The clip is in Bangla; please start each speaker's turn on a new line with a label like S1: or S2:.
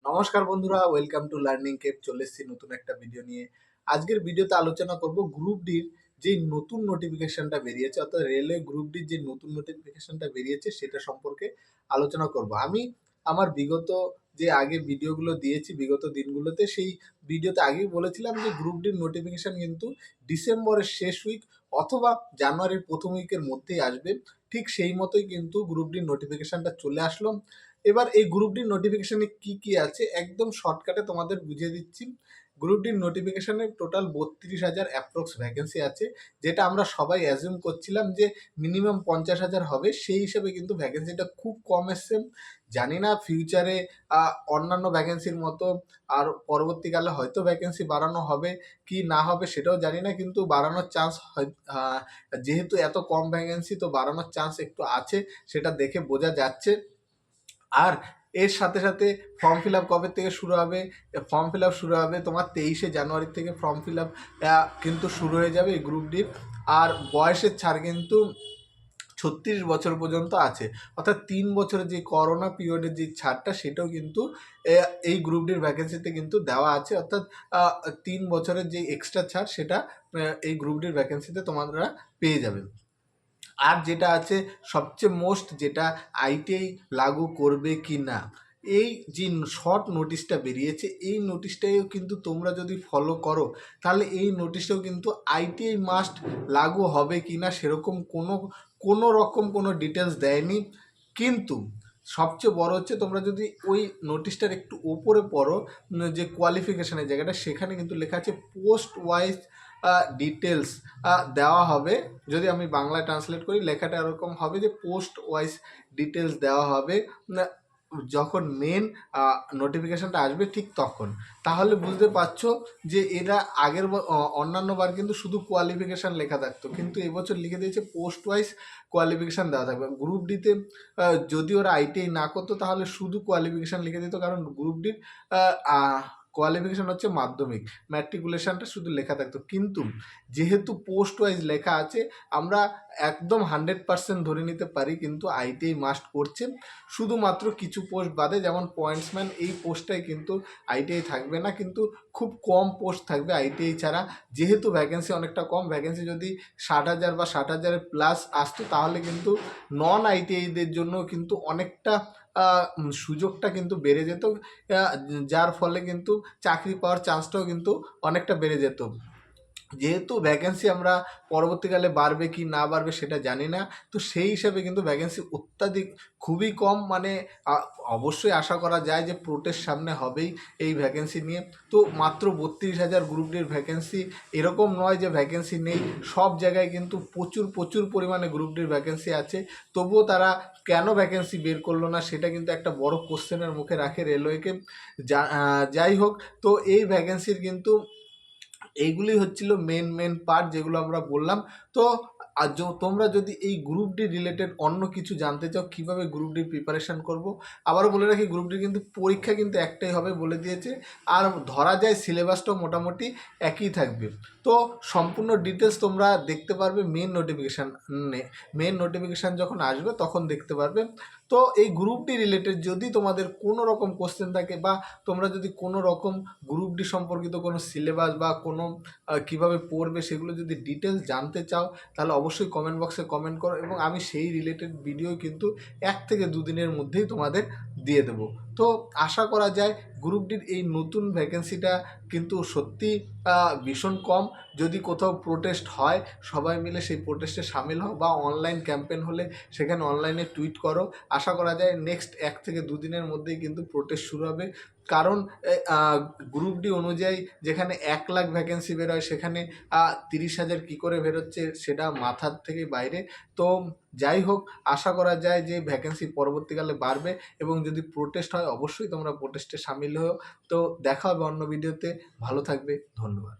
S1: নমস্কার বন্ধুরা, ওয়েলকাম টু লার্নিং কেপ। চলে এসেছি নতুন একটা ভিডিও নিয়ে। আজকের ভিডিওতে আলোচনা করব গ্রুপ ডির যে নতুন নোটিফিকেশনটা বেরিয়েছে, অর্থাৎ রেলওয়ে গ্রুপ ডির যে নতুন নোটিফিকেশনটা বেরিয়েছে সেটা সম্পর্কে আলোচনা করব। আমি আমার বিগত যে আগে ভিডিওগুলো দিয়েছি বিগত দিনগুলোতে, সেই ভিডিওতে আগেই বলেছিলাম যে গ্রুপ ডির নোটিফিকেশন কিন্তু ডিসেম্বরের শেষ উইক অথবা জানুয়ারির প্রথম উইকের মধ্যেই আসবে। ঠিক সেই মতোই কিন্তু গ্রুপ ডির নোটিফিকেশনটা চলে আসলো। এবার এই গ্রুপ ডির নোটিফিকেশনে কি কি আছে একদম শর্টকাটে তোমাদের বুঝিয়ে দিচ্ছি। গ্রুপ ডির নোটিফিকেশনে টোটাল 32,000 অ্যাপ্রক্স ভ্যাকেন্সি আছে, যেটা আমরা সবাই অ্যাজিউম করছিলাম যে মিনিমাম 50,000 হবে। সেই হিসেবে কিন্তু ভ্যাকেন্সিটা খুব কম এসছে। জানি না ফিউচারে অন্যান্য ভ্যাকেন্সির মতো আর পরবর্তীকালে হয়তো ভ্যাকেন্সি বাড়ানো হবে কি না হবে সেটাও জানি না, কিন্তু বাড়ানোর চান্স যেহেতু এত কম ভ্যাকেন্সি, তো বাড়ানোর চান্স একটু আছে, সেটা দেখে বোঝা যাচ্ছে। আর এর সাথে সাথে ফর্ম ফিল আপ কবে থেকে শুরু হবে? ফর্ম ফিল আপ শুরু হবে তোমার 23শে জানুয়ারি থেকে। ফর্ম ফিল আপ কিন্তু শুরু হয়ে যাবে এই গ্রুপ ডির। আর বয়সের ছাড় কিন্তু 36 বছর পর্যন্ত আছে, অর্থাৎ 3 বছরের যে করোনা পিরিয়ডের যে ছাড়টা সেটাও কিন্তু এই গ্রুপ ডির ভ্যাকেন্সিতে কিন্তু দেওয়া আছে, অর্থাৎ 3 বছরের যে এক্সট্রা ছাড় সেটা এই গ্রুপ ডির ভ্যাকেন্সিতে তোমরা পেয়ে যাবে। আর যেটা আছে সবচেয়ে মোস্ট, যেটা আইটিআই লাগু করবে কি না, এই যে শর্ট নোটিশটা বেরিয়েছে, এই নোটিশটাও কিন্তু তোমরা যদি ফলো করো তাহলে এই নোটিশটাও কিন্তু আইটিআই মাস্ট লাগু হবে কি না সেরকম কোনো রকম কোনো ডিটেলস দেয়নি। কিন্তু সবচেয়ে বড় হচ্ছে, তোমরা যদি ওই নোটিশটার একটু ওপরে পড়ো, যে কোয়ালিফিকেশনের জায়গাটা, সেখানে কিন্তু লেখা আছে পোস্ট ওয়াইজ ডিটেলস দেওয়া হবে। যদি আমি বাংলায় ট্রান্সলেট করি, লেখাটা এরকম হবে যে পোস্ট ওয়াইজ ডিটেলস দেওয়া হবে যখন মেন নোটিফিকেশানটা আসবে ঠিক তখন। তাহলে বুঝতে পারছো যে এরা অন্যান্য বার কিন্তু শুধু কোয়ালিফিকেশান লেখা থাকতো, কিন্তু এবছর লিখে দিয়েছে পোস্ট ওয়াইজ কোয়ালিফিকেশান দেওয়া থাকবে। গ্রুপ ডিতে যদি ওরা আইটিআই না করতো তাহলে শুধু কোয়ালিফিকেশান লিখে দিত, কারণ গ্রুপ ডির কোয়ালিফিকেশান হচ্ছে মাধ্যমিক, ম্যাট্রিকুলেশনটা শুধু লেখা থাকতো। কিন্তু যেহেতু পোস্ট ওয়াইজ লেখা আছে, আমরা একদম 100% ধরে নিতে পারি কিন্তু আইটিআই মাস্ট করছে। শুধুমাত্র কিছু পোস্ট বাদে, যেমন পয়েন্টসম্যান, এই পোস্টটাই কিন্তু আইটিআই থাকবে না, কিন্তু খুব কম পোস্ট থাকবে আইটিআই ছাড়া। যেহেতু ভ্যাকেন্সি অনেকটা কম, ভ্যাকেন্সি যদি 60,000 বা 60,000-এর প্লাস আসতো তাহলে কিন্তু নন আইটিআইদের জন্য কিন্তু অনেকটা সুযোগটা কিন্তু বেড়ে যেত, যার ফলে কিন্তু চাকরি পাওয়ার চান্সটাও কিন্তু অনেকটা বেড়ে যেত। যেহেতু ভ্যাকেন্সি আমরা পরবর্তীকালে বাড়বে কি না বাড়বে সেটা জানি না, তো সেই হিসাবে কিন্তু ভ্যাকেন্সি অত্যাধিক খুবই কম। মানে অবশ্যই আশা করা যায় যে প্রোটেস্ট সামনে হবেই এই ভ্যাকেন্সি নিয়ে। তো মাত্র 32,000 গ্রুপ ডির ভ্যাকেন্সি, এরকম নয় যে ভ্যাকেন্সি নেই, সব জায়গায় কিন্তু প্রচুর প্রচুর পরিমাণে গ্রুপ ডির ভ্যাকেন্সি আছে। তবুও তারা কেন ভ্যাকেন্সি বের করলো না সেটা কিন্তু একটা বড় কোশ্চেনের মুখে রাখে রেলওয়েকে। যাই হোক, তো এই ভ্যাকেন্সির কিন্তু এইগুলি হচ্ছিল মেন পার্ট যেগুলো আমরা বললাম। তো আর তোমরা যদি এই গ্রুপ ডি রিলেটেড অন্য কিছু জানতে চাও, কিভাবে গ্রুপ ডি প্রিপারেশান করব, আবারও বলে রাখি গ্রুপ ডি কিন্তু পরীক্ষা কিন্তু একটাই হবে বলে দিয়েছে, আর ধরা যায় সিলেবাসটাও মোটামুটি একই থাকবে। তো সম্পূর্ণ ডিটেলস তোমরা দেখতে পারবে মেন নোটিফিকেশান যখন আসবে তখন দেখতে পারবে। তো এই গ্রুপ ডি রিলেটেড যদি তোমাদের কোনো রকম কোশ্চেন থাকে, বা তোমরা যদি কোনো রকম গ্রুপ ডি সম্পর্কিত কোনো সিলেবাস বা কোনো কিভাবে পড়বে সেগুলো যদি ডিটেলস জানতে চাও, তাহলে অবশ্যই কমেন্ট বক্সে কমেন্ট করো, এবং আমি সেই রিলেটেড ভিডিও কিন্তু 1 থেকে 2 দিনের মধ্যেই তোমাদের দিয়ে দেবো। তো আশা করা যায় গ্রুপ ডির এই নতুন ভ্যাকেন্সিটা কিন্তু সত্যি ভীষণ কম। যদি কোথাও প্রোটেস্ট হয়, সবাই মিলে সেই প্রোটেস্টে সামিল হও, বা অনলাইন ক্যাম্পেন হলে সেখানে অনলাইনে টুইট করো। আশা করা যায় নেক্সট 1 থেকে 2 দিনের মধ্যেই কিন্তু প্রোটেস্ট শুরু হবে। কারণ গ্রুপ ডি অনুযায়ী যেখানে 1 লাখ ভ্যাকেন্সি বেরোয়, সেখানে 30,000 কী করে বেরোচ্ছে সেটা মাথার থেকে বাইরে। তো যাই হোক, আশা করা যায় যে ভ্যাকেন্সি পরবর্তীকালে বাড়বে, এবং যদি প্রোটেস্ট হয় অবশ্যই তোমরা প্রোটেস্টে সামিল হও। তো দেখা হবে অন্য ভিডিওতে। ভালো থাকবে, ধন্যবাদ।